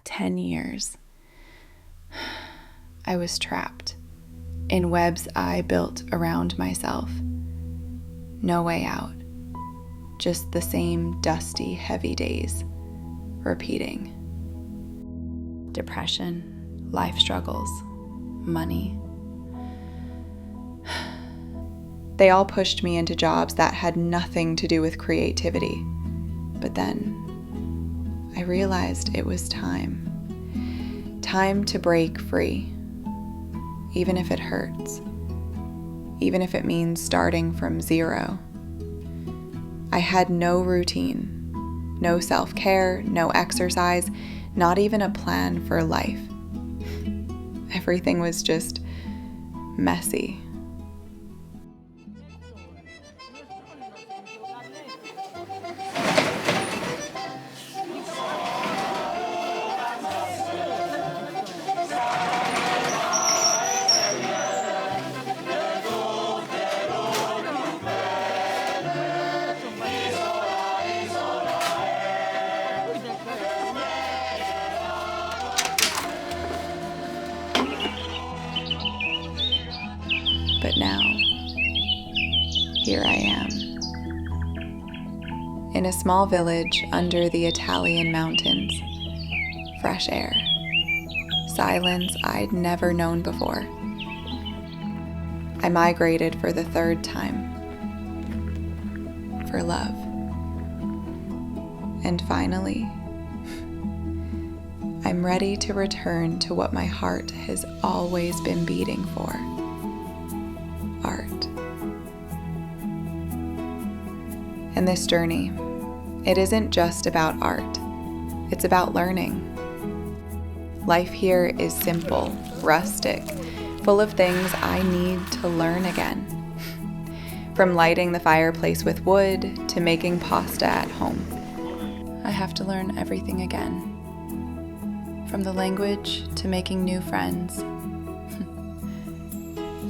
10 years. I was trapped in webs I built around myself. No way out. Just the same dusty, heavy days, repeating. Depression, life struggles, money. They all pushed me into jobs that had nothing to do with creativity. But then I realized it was time. Time to break free. Even if it hurts. Even if it means starting from zero. I had no routine, no self-care, no exercise, not even a plan for life. Everything was just messy. But now, here I am, in a small village under the Italian mountains. Fresh air, silence I'd never known before. I migrated for the third time, for love. And finally, I'm ready to return to what my heart has always been beating for. Art. And this journey, it isn't just about art. It's about learning. Life here is simple, rustic, full of things I need to learn again. From lighting the fireplace with wood to making pasta at home. I have to learn everything again. From the language to making new friends.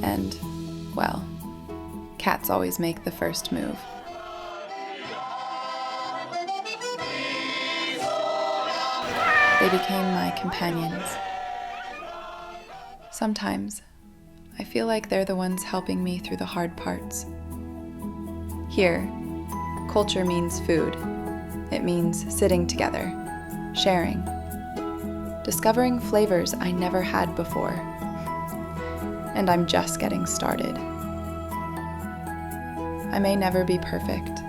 And well, cats always make the first move. They became my companions. Sometimes, I feel like they're the ones helping me through the hard parts. Here, culture means food. It means sitting together, sharing, discovering flavors I never had before. And I'm just getting started. I may never be perfect.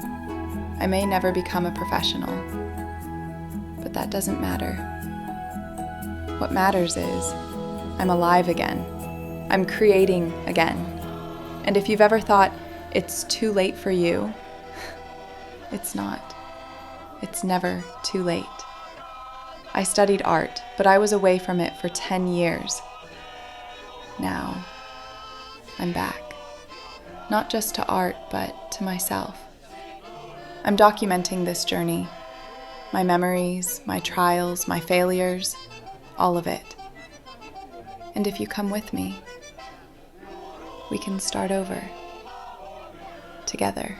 I may never become a professional. But that doesn't matter. What matters is I'm alive again. I'm creating again. And if you've ever thought it's too late for you, it's not. It's never too late. I studied art, but I was away from it for 10 years. Now, I'm back. Not just to art, but to myself. I'm documenting this journey. My memories, my trials, my failures, all of it. And if you come with me, we can start over. Together.